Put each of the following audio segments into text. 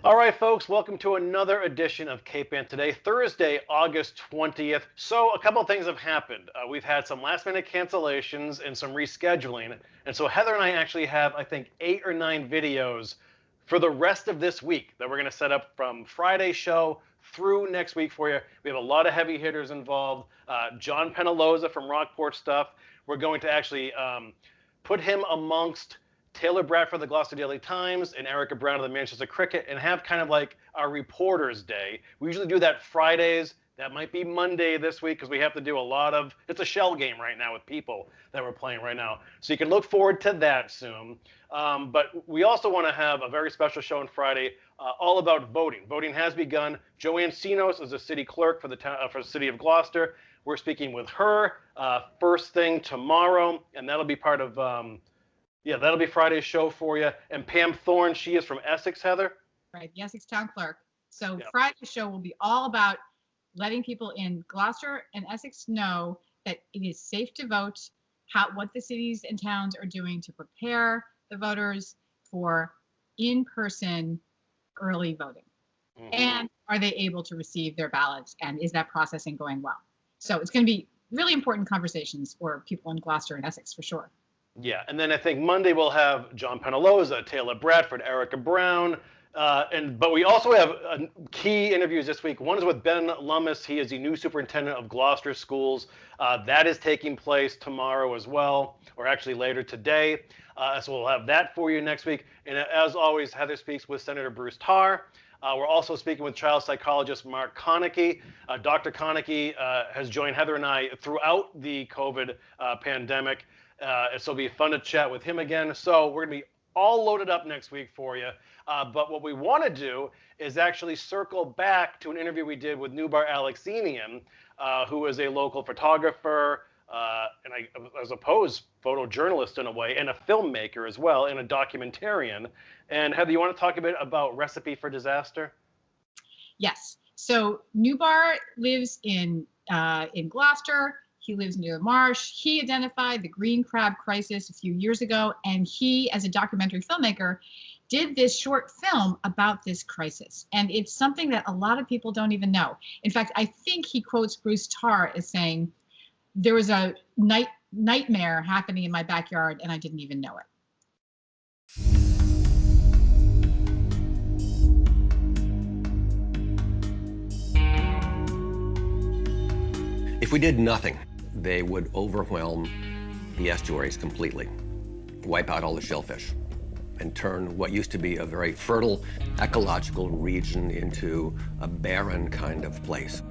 All right, folks, welcome to another edition of Cape Ann Today, Thursday, August 20th. So a couple of things have happened. We've had some last-minute cancellations and some rescheduling. And so Heather and I actually have, I think, 8 or 9 videos for the rest of this week that we're going to set up from Friday's show through next week for you. We have a lot of heavy hitters involved. John Penaloza from Rockport Stuff. We're going to actually put him amongst Taylor Bradford of the Gloucester Daily Times and Erica Brown of the Manchester Cricket and have kind of like our reporters day. We usually do that Fridays. That might be Monday this week because we have to do a lot of, it's a shell game right now with people that we're playing right now. So you can look forward to that soon. But we also want to have a very special show on Friday all about voting. Voting has begun. Joanne Sinos is the city clerk for the city of Gloucester. We're speaking with her first thing tomorrow, and that'll be part of that'll be Friday's show for you. And Pam Thorne, she is from Essex, Heather. Right, the Essex Town Clerk. So Yep. Friday's show will be all about letting people in Gloucester and Essex know that it is safe to vote, what the cities and towns are doing to prepare the voters for in-person early voting. Mm-hmm. And are they able to receive their ballots, and is that processing going well? So it's going to be really important conversations for people in Gloucester and Essex for sure. Yeah, and then I think Monday we'll have John Penaloza, Taylor Bradford, Erica Brown, but we also have key interviews this week. One is with Ben Lummis. He is the new superintendent of Gloucester Schools. That is taking place tomorrow as well, or actually later today. So we'll have that for you next week. And as always, Heather speaks with Senator Bruce Tarr. We're also speaking with child psychologist Mark Konecki. Dr. Konecki has joined Heather and I throughout the COVID pandemic. So it'll be fun to chat with him again. So we're going to be all loaded up next week for you. But what we want to do is actually circle back to an interview we did with Nubar Alexenian, who is a local photographer, and I suppose photojournalist in a way, and a filmmaker as well, and a documentarian. And Heather, you want to talk a bit about Recipe for Disaster? Yes. So Nubar lives in Gloucester. He lives near the marsh. He identified the green crab crisis a few years ago, and he, as a documentary filmmaker, did this short film about this crisis. And it's something that a lot of people don't even know. In fact, I think he quotes Bruce Tarr as saying, there was a nightmare happening in my backyard, and I didn't even know it. If we did nothing, they would overwhelm the estuaries completely, wipe out all the shellfish, and turn what used to be a very fertile ecological region into a barren kind of place.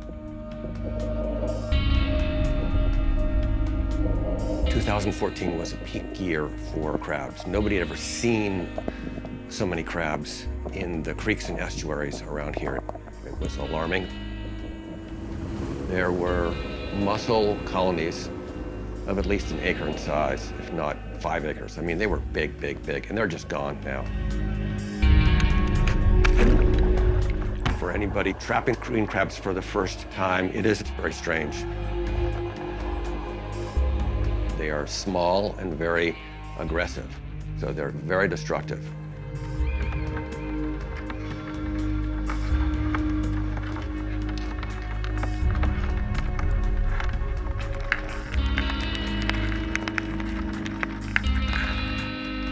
2014 was a peak year for crabs. Nobody had ever seen so many crabs in the creeks and estuaries around here. It was alarming. There were mussel colonies of at least an acre in size, if not 5 acres. I mean, they were big, big, big, and they're just gone now. For anybody trapping green crabs for the first time, it is very strange. They are small and very aggressive, so they're very destructive.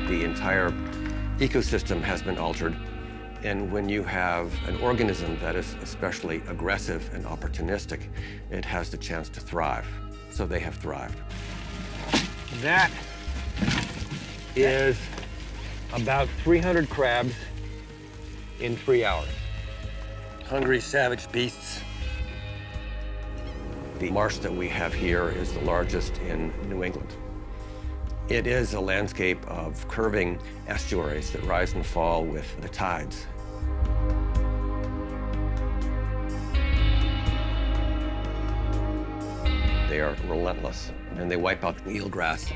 The entire ecosystem has been altered. And when you have an organism that is especially aggressive and opportunistic, it has the chance to thrive. So they have thrived. That is about 300 crabs in 3 hours. Hungry, savage beasts. The marsh that we have here is the largest in New England. It is a landscape of curving estuaries that rise and fall with the tides. They are relentless, and they wipe out the eelgrass.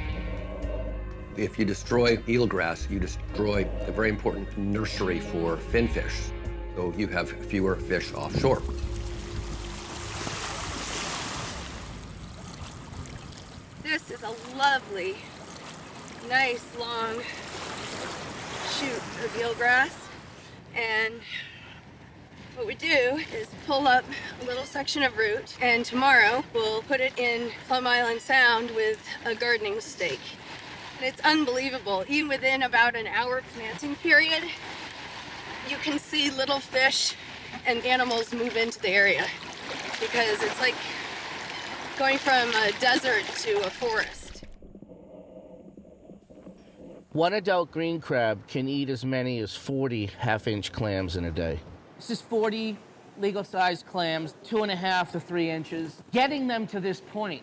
If you destroy eelgrass, you destroy a very important nursery for finfish, so you have fewer fish offshore. This is a lovely, nice long shoot of eelgrass, and What we do is pull up a little section of root, and tomorrow we'll put it in Plum Island Sound with a gardening stake. And it's unbelievable. Even within about an hour planting period, you can see little fish and animals move into the area, because it's like going from a desert to a forest. One adult green crab can eat as many as 40 half-inch clams in a day. This is 40 legal-sized clams, 2.5 to 3 inches. Getting them to this point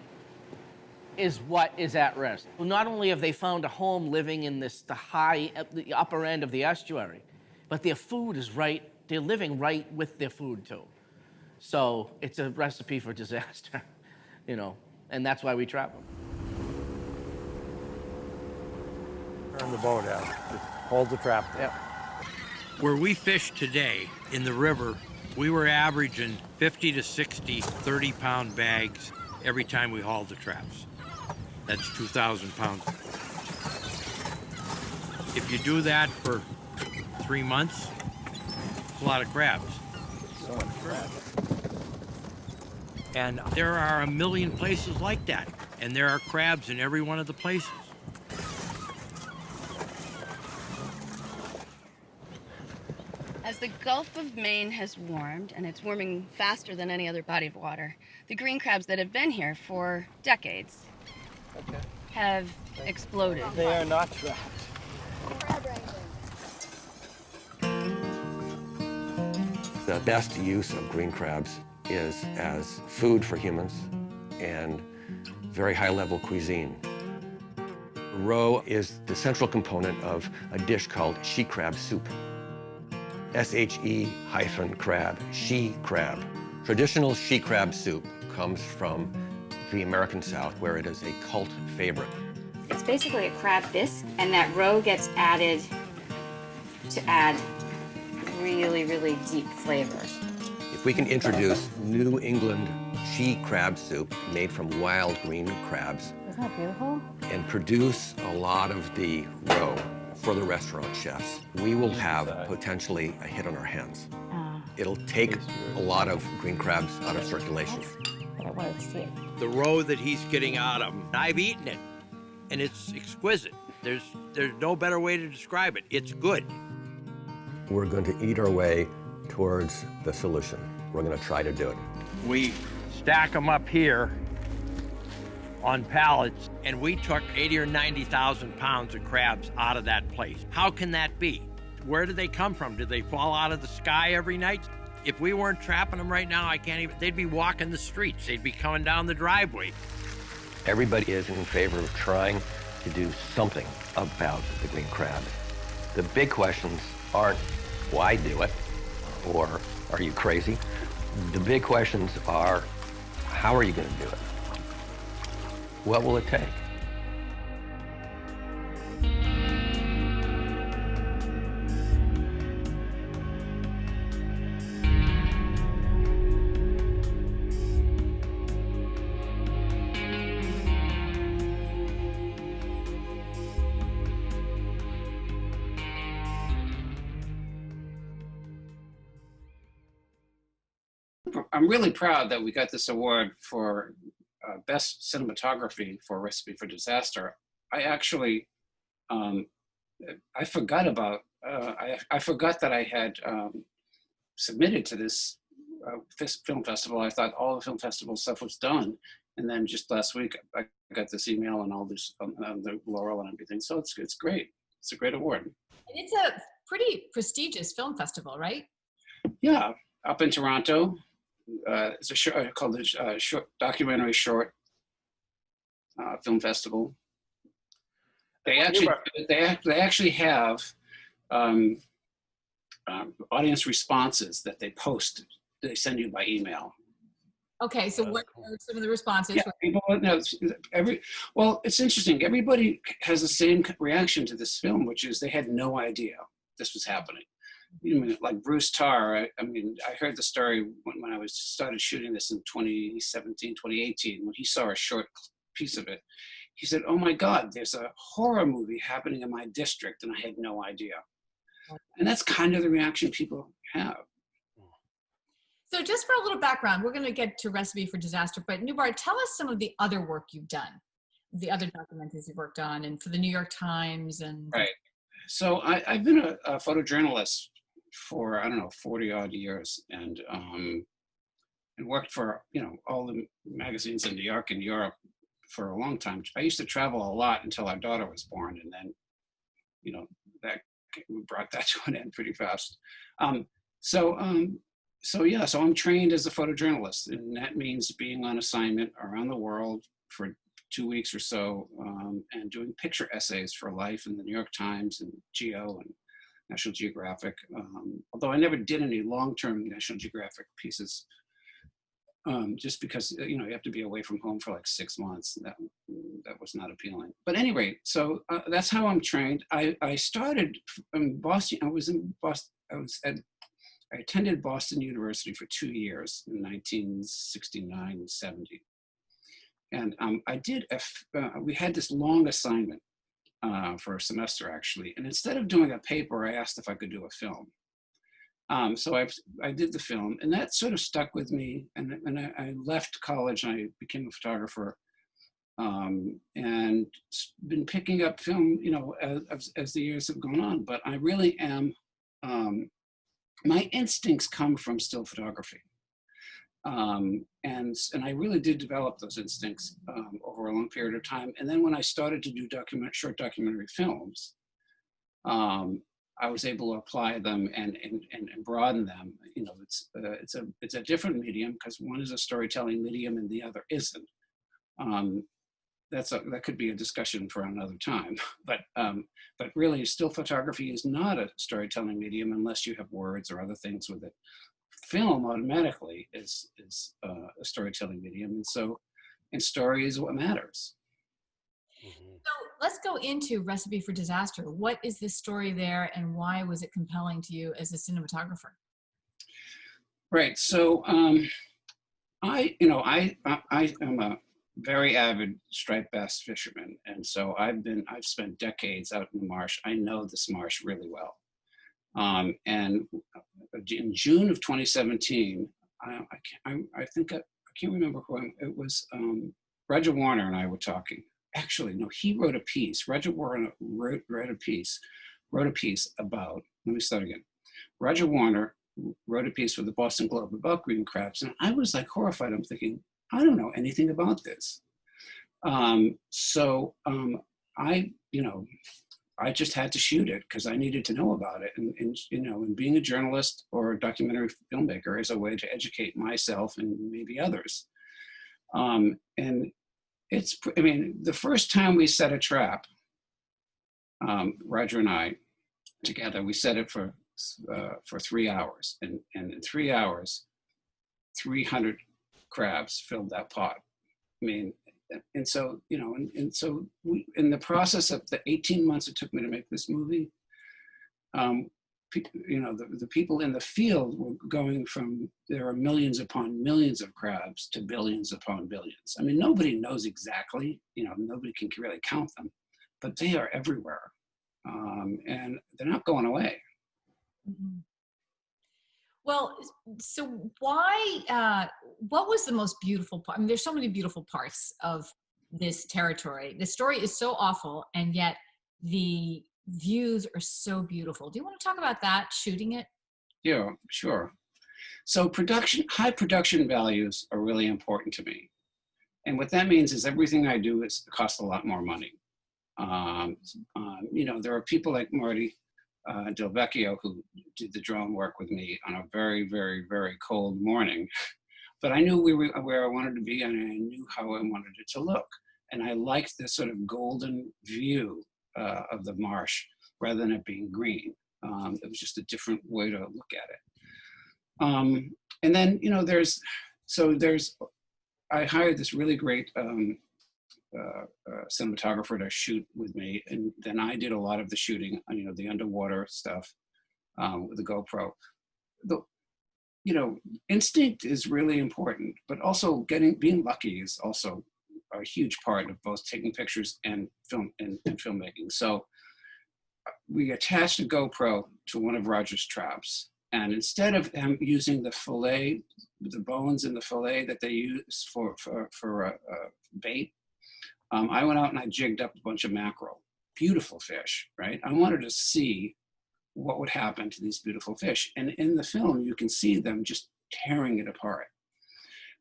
is what is at risk. Well, not only have they found a home living in the upper end of the estuary, but their food is they're living right with their food too. So it's a recipe for disaster, and that's why we trap them. Turn the boat out. Just hold the trap there. Where we fished today in the river, we were averaging 50 to 60 30-pound bags every time we hauled the traps. That's 2,000 pounds. If you do that for 3 months, it's a lot of crabs. So much crab. And there are a million places like that. And there are crabs in every one of the places. As the Gulf of Maine has warmed, and it's warming faster than any other body of water, the green crabs that have been here for decades have exploded. They are not trapped. The best use of green crabs is as food for humans and very high-level cuisine. Roe is the central component of a dish called she crab soup. SHE-crab, she crab. Traditional she crab soup comes from the American South, where it is a cult favorite. It's basically a crab bisque, and that roe gets added to add really, really deep flavor. If we can introduce New England she crab soup made from wild green crabs, Isn't that beautiful? and produce a lot of the roe for the restaurant chefs, we will have potentially a hit on our hands. It'll take a lot of green crabs out of circulation. I wanted to see it. The roe that he's getting out of them, I've eaten it, and it's exquisite. There's no better way to describe it. It's good. We're going to eat our way towards the solution. We're going to try to do it. We stack them up here on pallets, and we took 80 or 90,000 pounds of crabs out of that place. How can that be? Where did they come from? Did they fall out of the sky every night? If we weren't trapping them right now, they'd be walking the streets. They'd be coming down the driveway. Everybody is in favor of trying to do something about the green crab. The big questions aren't why do it or are you crazy? The big questions are how are you going to do it? What will it take? I'm really proud that we got this award for best cinematography for Recipe for Disaster. I actually, I forgot about, I forgot that I had submitted to this film festival. I thought all the film festival stuff was done. And then just last week, I got this email and all this, the laurel and everything. So it's great. It's a great award. And it's a pretty prestigious film festival, right? Yeah, up in Toronto. It's a show called the documentary short film festival. They actually have audience responses that they post. They send you by email. Okay, so what are some of the responses? Yeah, people, well, it's interesting. Everybody has the same reaction to this film, which is they had no idea this was happening. You know, like Bruce Tarr, I mean, I heard the story when I started shooting this in 2017, 2018, when he saw a short piece of it. He said, oh my God, there's a horror movie happening in my district, and I had no idea. And that's kind of the reaction people have. So just for a little background, we're going to get to Recipe for Disaster, but Nubar, tell us some of the other work you've done, the other documentaries you've worked on, and for the New York Times. And Right. So I've been a photojournalist for, I don't know, 40 odd years, and worked for, all the magazines in New York and Europe for a long time. I used to travel a lot until our daughter was born, and then, that we brought that to an end pretty fast. So I'm trained as a photojournalist, and that means being on assignment around the world for 2 weeks or so, and doing picture essays for Life and the New York Times and Geo and National Geographic. Although I never did any long-term National Geographic pieces, just because you have to be away from home for like 6 months. That was not appealing. But anyway, so that's how I'm trained. I started in Boston. I attended Boston University for 2 years in 1969 and 70. And we had this long assignment for a semester, actually. And instead of doing a paper, I asked if I could do a film. So I did the film, and that sort of stuck with me. And I left college and I became a photographer, and been picking up film, as the years have gone on. But I really am, my instincts come from still photography. And I really did develop those instincts over a long period of time. And then when I started to do short documentary films, I was able to apply them and broaden them. It's a different medium, because one is a storytelling medium and the other isn't. That could be a discussion for another time. But really, still photography is not a storytelling medium unless you have words or other things with it. Film automatically is a storytelling medium, and story is what matters. so let's go into Recipe for Disaster. What is the story there, and why was it compelling to you as a cinematographer? Right. So I am a very avid striped bass fisherman, and so I've spent decades out in the marsh. I know this marsh really well. And in June of 2017, I can't remember it was. Roger Warner and I were talking. Actually, no, he wrote a piece. Roger Warner wrote a piece about. Let me start again. Roger Warner wrote a piece for the Boston Globe about green crabs, and I was like horrified. I'm thinking, I don't know anything about this. I just had to shoot it because I needed to know about it. And being a journalist or a documentary filmmaker is a way to educate myself and maybe others. And the first time we set a trap, Roger and I together, we set it for 3 hours. And in 3 hours, 300 crabs filled that pot. So we, in the process of the 18 months it took me to make this movie, the people in the field were going from, there are millions upon millions of crabs to billions upon billions. Nobody knows exactly, nobody can really count them, but they are everywhere. And they're not going away. Mm-hmm. Well, so why, what was the most beautiful part? There's so many beautiful parts of this territory. The story is so awful, and yet the views are so beautiful. Do you want to talk about that, shooting it? Yeah, sure. So high production values are really important to me. And what that means is everything I do costs a lot more money. There are people like Marty Del Vecchio, who did the drone work with me on a very, very, very cold morning. But I knew where I wanted to be, and I knew how I wanted it to look. And I liked this sort of golden view of the marsh rather than it being green. It was just a different way to look at it. And then, I hired this really great cinematographer to shoot with me, and then I did a lot of the shooting, the underwater stuff with the GoPro. Instinct is really important, but also being lucky is also a huge part of both taking pictures and filmmaking. So we attached a GoPro to one of Roger's traps, And instead of using the fillet, the bones in the fillet that they use for bait, I went out and I jigged up a bunch of mackerel. Beautiful fish, right? I wanted to see what would happen to these beautiful fish. And in the film, you can see them just tearing it apart.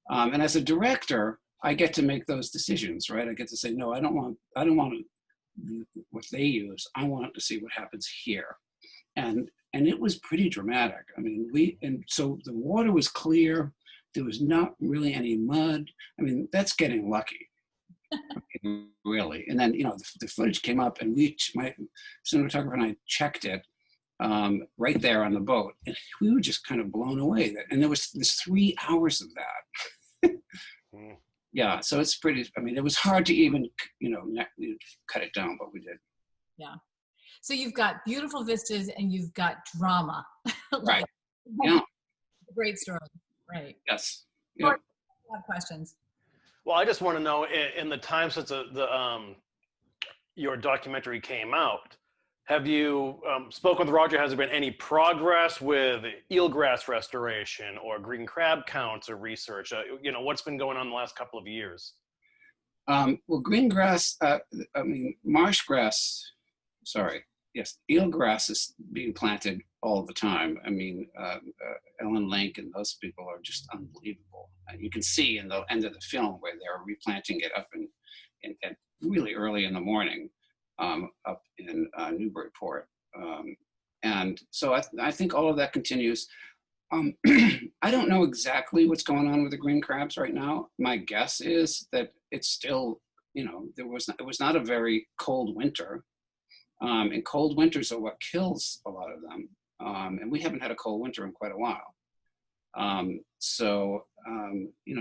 And as a director, I get to make those decisions, right? I get to say, no, I don't want what they use. I want to see what happens here. And it was pretty dramatic. I mean, so the water was clear. There was not really any mud. I mean, that's getting lucky, really. And then, the footage came up and my cinematographer and I checked it right there on the boat. And we were just kind of blown away. And there was this 3 hours of that. Yeah, so it's pretty, I mean, it was hard to even, cut it down, but we did. Yeah. So you've got beautiful vistas and you've got drama. Right. Yeah. Great story. Right. Yes. Yeah. I have questions. Well, I just want to know, in the time since your documentary came out, have you spoke with Roger? Has there been any progress with eelgrass restoration or green crab counts or research? What's been going on the last couple of years? Well, green grass, marsh grass, yes, eelgrass is being planted all the time. I mean, Ellen Link and those people are just unbelievable. And you can see in the end of the film where they're replanting it up in really early in the morning up in Newburyport. And so I think all of that continues. I don't know exactly what's going on with the green crabs right now. My guess is that it's still, it was not a very cold winter. And cold winters are what kills a lot of them. And we haven't had a cold winter in quite a while.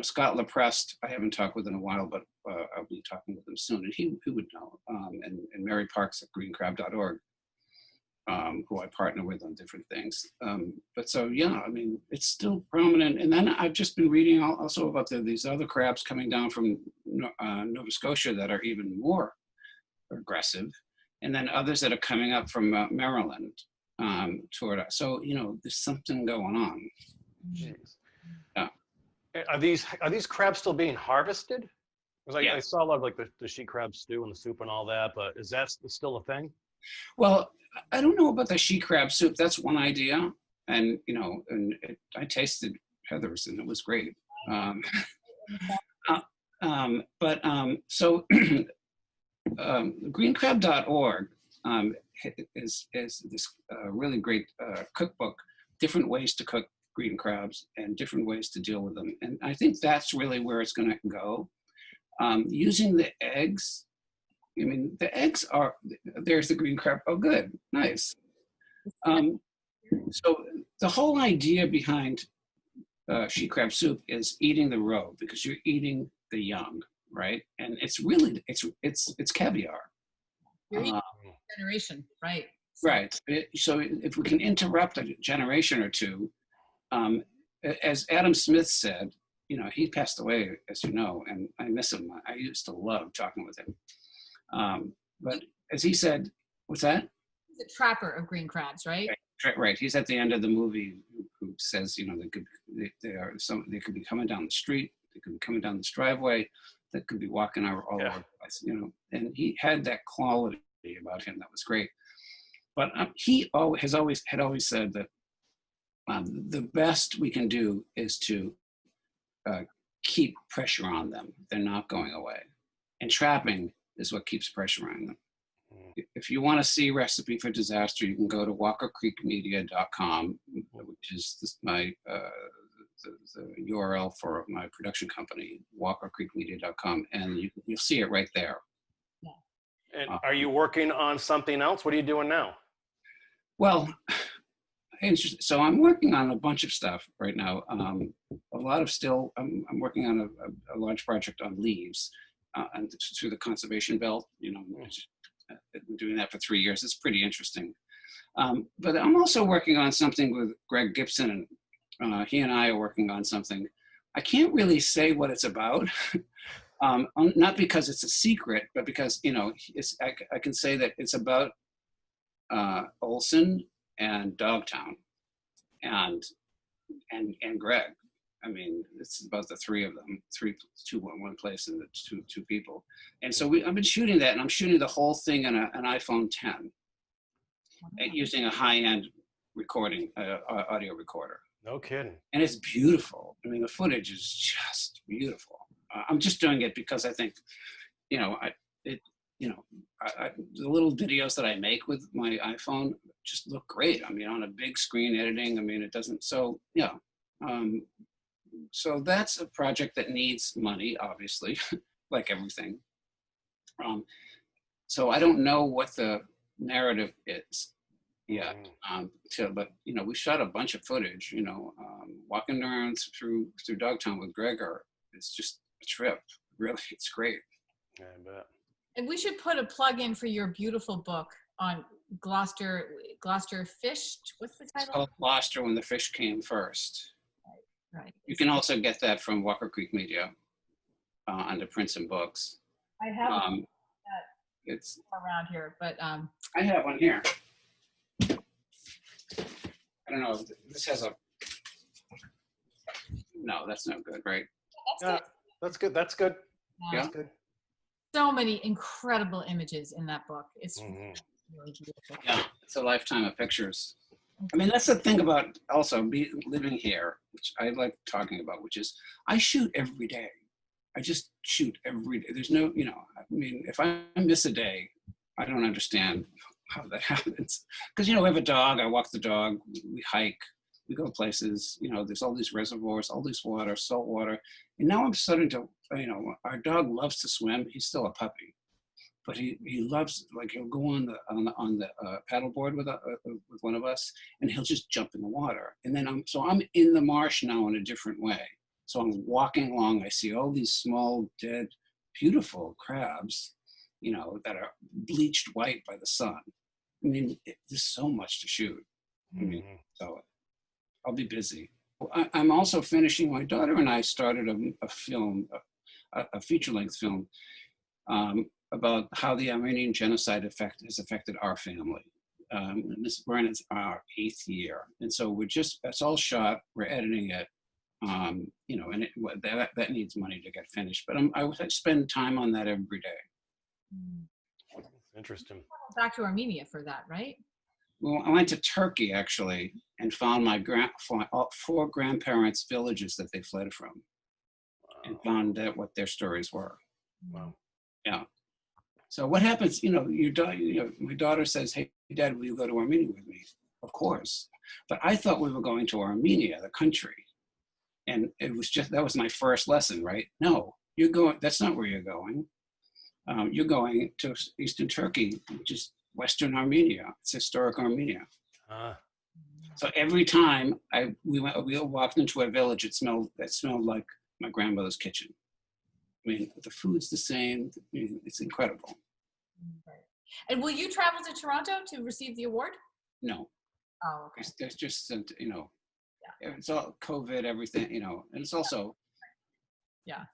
Scott LaPrest, I haven't talked with in a while, but I'll be talking with him soon, and he would know. And Mary Parks at greencrab.org, who I partner with on different things. It's still prominent. And then I've just been reading also about these other crabs coming down from Nova Scotia that are even more aggressive. And then others that are coming up from Maryland toward us. So, there's something going on. Jeez. Yeah. Are these crabs still being harvested? Because Yeah. I saw a lot of the sheet crab stew and the soup and all that, but is that still a thing? Well, I don't know about the she crab soup. That's one idea. And, I tasted Heather's and it was great. Greencrab.org is this really great cookbook, different ways to cook green crabs and different ways to deal with them. And I think that's really where it's going to go. Using the eggs, the eggs are, there's the green crab. Oh, good, nice. So the whole idea behind sheet crab soup is eating the roe because you're eating the young, right? And it's really, it's caviar. You're eating generation, right? Right. So if we can interrupt a generation or two, as Adam Smith said, he passed away, as you know, and I miss him. I used to love talking with him. But as he said, what's that? He's a trapper of green crabs, right? Right. He's at the end of the movie who says, they could be coming down the street, they could be coming down this driveway, they could be walking all over the place, and he had that quality about him that was great. But he had always said that the best we can do is to keep pressure on them. They're not going away. And trapping is what keeps pressure on them. If you want to see Recipe for Disaster, you can go to walkercreekmedia.com, which is the URL for my production company, walkercreekmedia.com, and you'll see it right there. Yeah. And are you working on something else? What are you doing now? Well, so I'm working on a bunch of stuff right now. I'm working on a large project on leaves and through the conservation belt. I've been doing that for 3 years. It's pretty interesting. But I'm also working on something with Greg Gibson, and he and I are working on something. I can't really say what it's about, not because it's a secret, but because I can say that it's about Olson and Dogtown. and Greg. I mean, it's about the three of them, two in one place, and the two people. And so I've been shooting that, and I'm shooting the whole thing on an iPhone 10, using a high-end recording, audio recorder. No kidding. And it's beautiful. I mean, the footage is just beautiful. I'm just doing it because I think, the little videos that I make with my iPhone just look great. I mean, on a big screen editing, I mean, it doesn't, so yeah. So that's a project that needs money, obviously, like everything. So I don't know what the narrative is yet, but we shot a bunch of footage. Walking around through Dogtown with Gregor, it's just a trip. Really, it's great. Yeah, I bet. And we should put a plug in for your beautiful book on Gloucester Fish. What's the title? It's called Gloucester When the Fish Came First. Right. You can also get that from Walker Creek Media under Prints and Books. I have it's around here, but I have one here. I don't know. This has a. No, that's not good, right? That's good. That's good. Yeah. That's good. So many incredible images in that book. It's really beautiful. Yeah, it's a lifetime of pictures. I mean, that's the thing about also living here, which I like talking about, which is I shoot every day. I just shoot every day. There's no, I mean, if I miss a day, I don't understand how that happens. Because, we have a dog, I walk the dog, we hike, we go places, there's all these reservoirs, all this water, salt water. And now I'm starting to, our dog loves to swim. He's still a puppy. But he loves, like, he'll go on the paddleboard with one of us, and he'll just jump in the water. And then I'm in the marsh now in a different way. So I'm walking along. I see all these small, dead, beautiful crabs, that are bleached white by the sun. I mean, there's so much to shoot. I mean, so I'll be busy. I'm also finishing. My daughter and I started a film, a feature-length film. About how the Armenian genocide has affected our family. We're in our 8th year. And so it's all shot, we're editing it, and that needs money to get finished. But I spend time on that every day. Interesting. Back to Armenia for that, right? Well, I went to Turkey, actually, and found my 4 grandparents' villages that they fled from. Wow. And found out what their stories were. Wow. Yeah. So what happens, my daughter says, "Hey, Dad, will you go to Armenia with me?" Of course. But I thought we were going to Armenia, the country. And that was my first lesson, right? No, that's not where you're going. You're going to Eastern Turkey, which is Western Armenia. It's historic Armenia. So every time we walked into a village, that smelled like my grandmother's kitchen. I mean, the food's the same. I mean, it's incredible. And will you travel to Toronto to receive the award? No. Oh, okay. There's just, it's all COVID, everything, and it's also, yeah,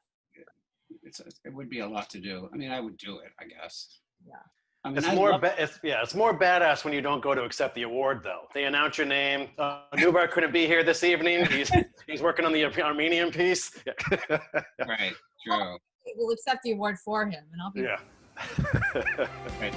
it would be a lot to do. I mean, I would do it, I guess. Yeah. I mean, it's more badass when you don't go to accept the award, though. They announce your name. Nubar couldn't be here this evening. He's working on the Armenian piece. Right. True. We'll accept the award for him, and I'll be. Yeah. Right.